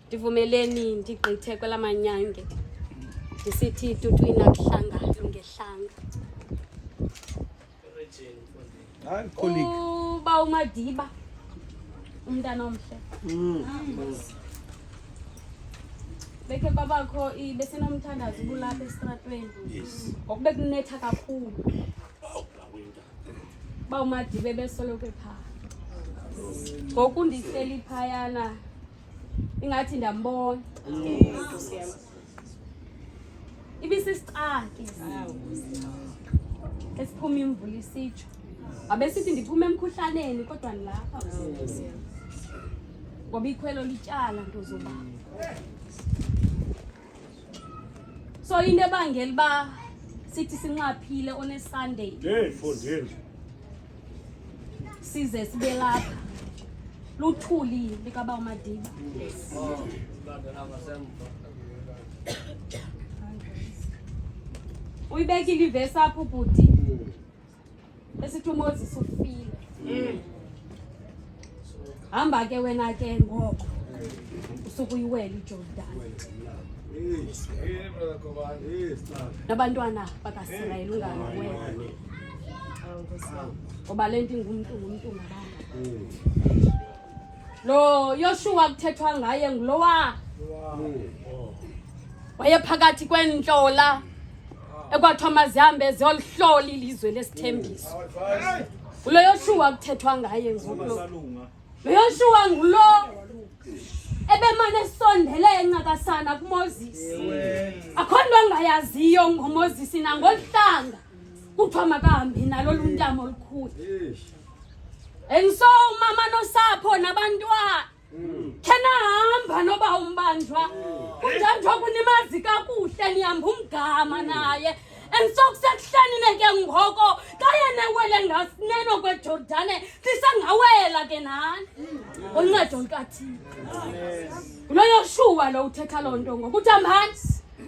ndivumeleni ndigqithe kwelamanyange ndisithi tutwina kuhlanga lungehlanga uba uMadiba umntana omhle bekhe babakho besenomthandazo bulapha esitratweni ngokube kunetha kakhulu ba uMadiba besoloko phaa ngoku ndihleli phayana ingathi ndiyambona ibisisicaki esiphuma imvula isitsho abesithi ndiphume emkhuhlaneni kodwa nilapha ngoba ikhwelo lityala nto zoba so into ebangela uba sithi sinxaphile on a Sunday size sibe lapha luthuli likaba uMadiba uyibekile ivesi apho bhuti esithi uMoses ufile hamba ke wena ke ngoko usuku uyiwela iJordan nabantwana bakaSirayeli ungawela ngoba lento ingumntu ngabana lo Yoshua kuthethwa ngaye ngulowa waye phakathi kwenhlola ekwathiwa mazihambe ziyolihlola ilizwe lesithembiso ulo Yoshua kuthethwa ngaye ngoku lo Yoshua ngulo ebemane sondele encakasana kuMoses akho nto angayaziyo ngoMoses nangohlanga kuthiwa makahambe nalo luntamo olukhulu enso umama nosapho nabantwana kena hamba noba umbanjwa kunjanjwa kunimazi kakuhle nihamba umgama naye ensokusekuhleni neke ngoko kayene wele ngasineno kweJordane sisangawela ke nani uncedo lukaThixo lo Yoshua lo uthetha lonto ngokuthi hambani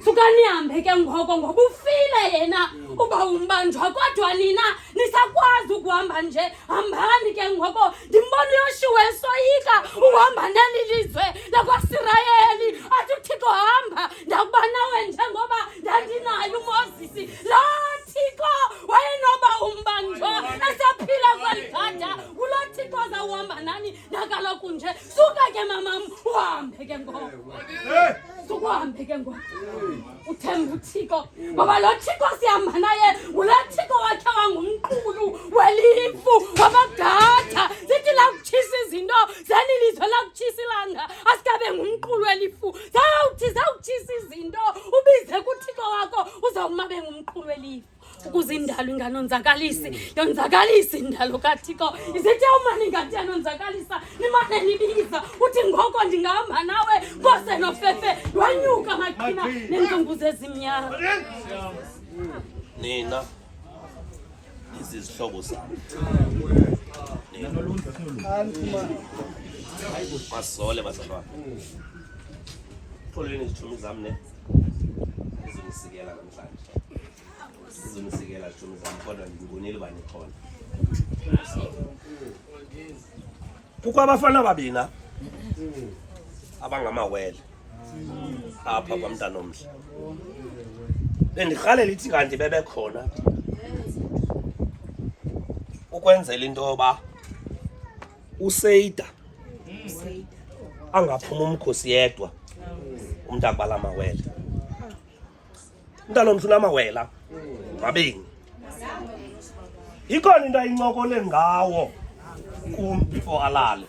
sukanihambe ke ngoko ngoba ufile yena uba umbanjwa kodwa nina nisakwazi ukuhamba nje hambani ke ngoko ndimbona Yoshua esoyika uhamba nelizwe lakwaSirayeli athi uThixo hamba ndakuba nawe njengoba ndandinayo uMoses la Thixo wayenoba umbanjwa esaphila kweligada kulo Thixo zawuhamba nani nakaloku nje suka ke mamam uhambe ke ngoko sukuhambe ke ngoko uthemba uThixo ngoba lo Thixo sihamba naye ngulo Thixo wakhe wangumqulu welifu wabagada sithi la kutshisa izinto zenilizwe la kutshisa ilanga asikabe ngumqulu welifu zawutshisa izinto ubize kuThixo wakho uzawumabe ngumqulu welifu ukuze indalo inganonzakalisi yonzakalisa indalo kaThixo izithi umani ngathi yanonzakalisa nimane nibiza uthi ngoko ndingahamba nawe kose nofefe lwanyuka maqhina nentunguze ezimnyama nina izihlobo zami masole bazalwane tholeni izithumi zami ne izinisikela namhlanje izinisikela izithumi zami kodwa ngibonile bani khona kukho abafana ababina abangamawele apha kwamntana omhle bendirhalela ithi kanti bebekhona ukwenzela into yoba uSeyida angaphuma umkhosi yedwa umuntu akubala amawele umntana omhle unamawela mabini ikhona into ayincokole ngawo kum before alale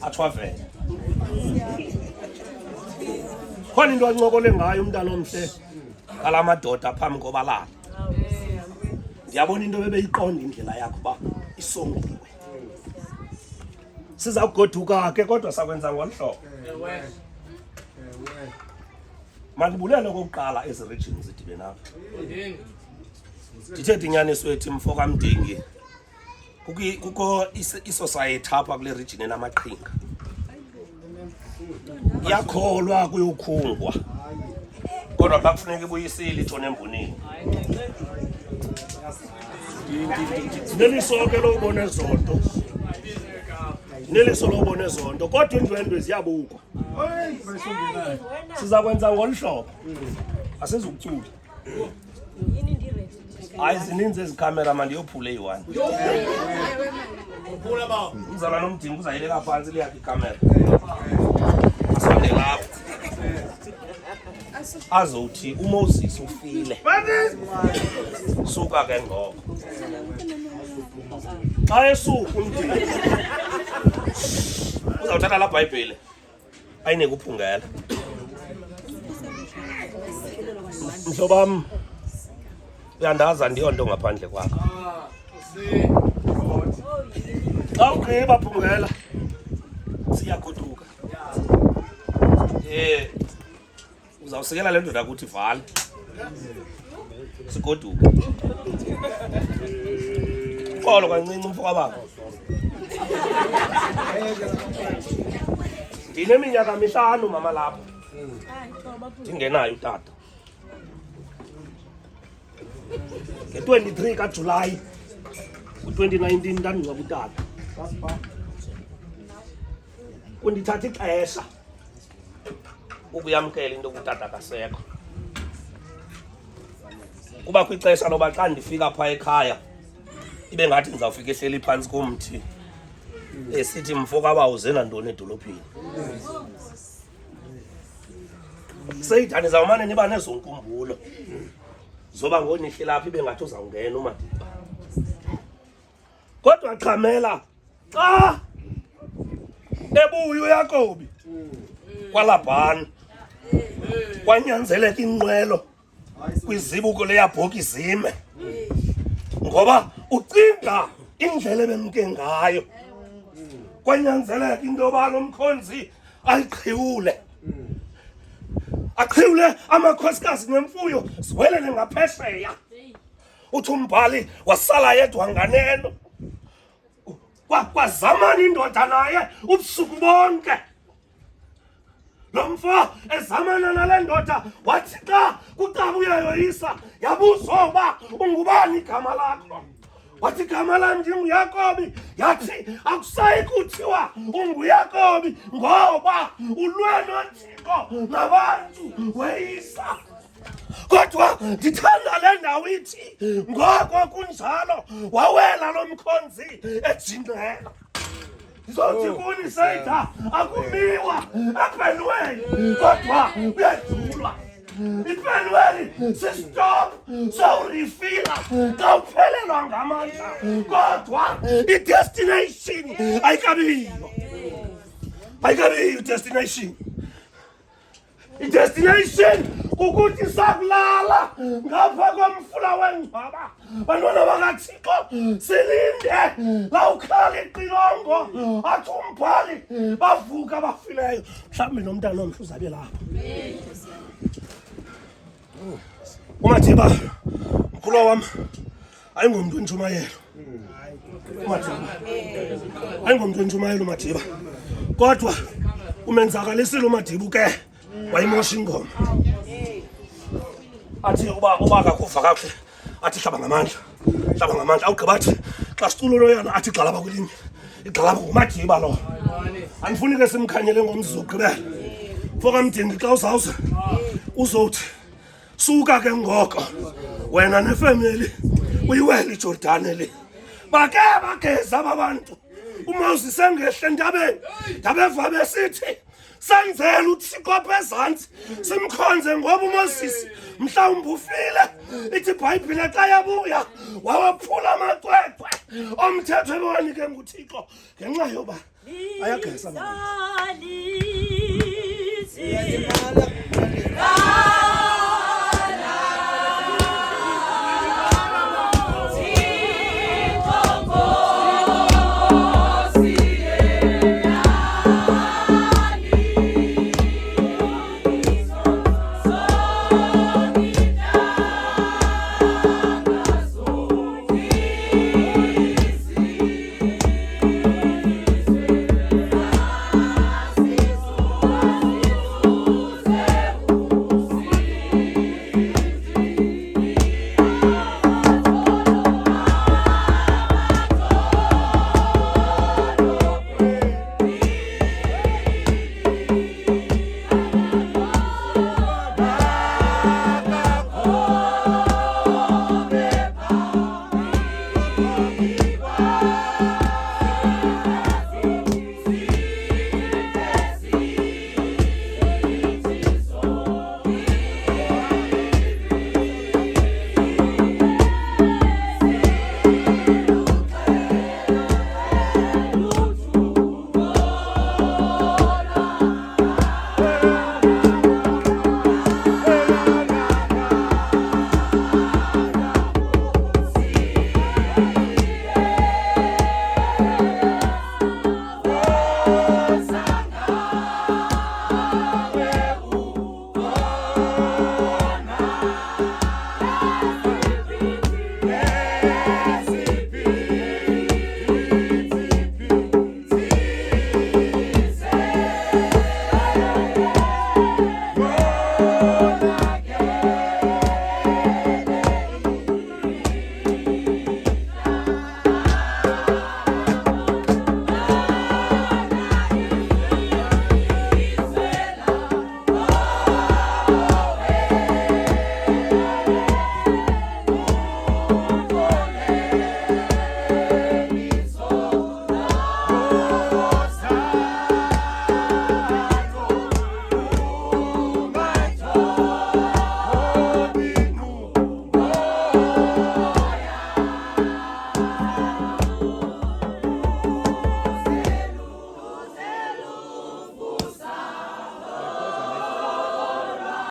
athwa vele khona into ancokole ngayo umntana omhle kalamadoda phambi kobalala ndiyabona into bebeyiqonda indlela yakho uba isongiwe siza kugoduka ke kodwa sakwenza ngolhlobo mandibulele okokuqala ezi regions zidibe nazo ndithethe inyaniso ethi mfo kaMdingi kukho isociety apha kule region enamaqhinga iyakholwa kuyokhungwa kodwa bakufuneka ibuyisile ithona embonini neliso ke lobona zonto neliso lobona zonto kodwa indwendwe ziyabukwa Sizakwenza ngolihlobo. Asizukucula. Hayi zininzi ezikhamera manje yophule i1. Uphula ba. Umzala nomdingo uzayileka phansi liyakhe ikamera. Asonde lapha. Azothi uMoses ufile. Suka ke ngoko. Xa esuka umdingo. Uzawuthatha la Bhayibhile. Ayineke uphungela. Mhlobam uyandaza ndiyonto ngaphandle kwakho. Xa ugqiba phungela siyagoduka. Uzawusikela le ndoda ukuthi vala. Sigoduka. Xolo kancinci mfoka baba. Ndineminyaka 5 mama lapha. Ndingenayo utata. Nge-23 kaJulayi ku-2019 ndandingcwaba utata. Kundithatha ixesha ukuyamkela into kutata kasekho. Kuba kwixesha loba xa ndifika phaa ekhaya ibe ngathi ndizawufika ehleli phantsi komthi esithi mfoka bawuze nantoni edolophini. Seyithani ndizawumane niba nezo nkumbulo zoba ngonihlela ibe ngathi uzawungena uMadiba. Kodwa qhamela xa ebuya uYakobi kwaLabhani kwanyanzeleka inqwelo kwizibuko leyabhoki zime ngoba ucinga indlela ebemke ngayo. Kwanyanzeleka into yoba lo mkhonzi ayiqhiwule. Aqhiwule amakhosikazi nemfuyo ziwelele ngaphesheya. Uthi umbhali wasala yedwa nganeno. Kwazamana indoda naye ubusuku bonke. Lo mfo ezamana nale ndoda wathi xa kuqaba uyayoyisa yabuza uba ungubani igama lakho. Wathi igama lam ndinguYakobi. Yathi akusayi kuthiwa unguYakobi ngoba ulwe noThixo nabantu weyisa. Kodwa ndithanda le ndawo ithi ngoko kunjalo wawela lo mkhonzi ejingela. Ndizothi kuni Seyitha akumiwa ePenwell kodwa uyadlulwa. IPenwell sisitop sawurifila xa uphelelwa ngamandla kodwa i-destination ayikabiyo. Ayikabiyo i-destination. I-destination kukuthi sakulala ngapha komfula wengcwaba. Bantwana bakaThixo silinde lawukhala ixilongo athi umbhali bavuka bafileyo. Mhlawumbi nomntana omhle uzabe lapha. uMadiba mkhulu wami ayingomntu ontshumayelo. uMadiba ayingomntu ontshumayelo uMadiba. Kodwa umenzakalisile uMadiba ke wayimosha ingoma. Athi uba kakuva kakuhle athi hlaba ngamandla. Hlaba ngamandla awugqiba athi xa siculo loyana athi gxalaba kwelinye. Igxalaba nguMadiba lo. Andifuni ke simkhanyele ngomzuzu ugqibela. Mfoka Mdingi xa uzawuza uzothi suka ke ngoko wena nefamily uyiwele iJordani le. Bake bageza abantu. uMoses engehle entabeni ndabeva besithi senzela uThixo phezantsi simkhonze ngoba uMoses mhlawumbe ufile. Ithi iBhayibhile xa yabuya wawaphula amacwecwe omthetho ebewanike nguThixo ngenxa yoba ayageza.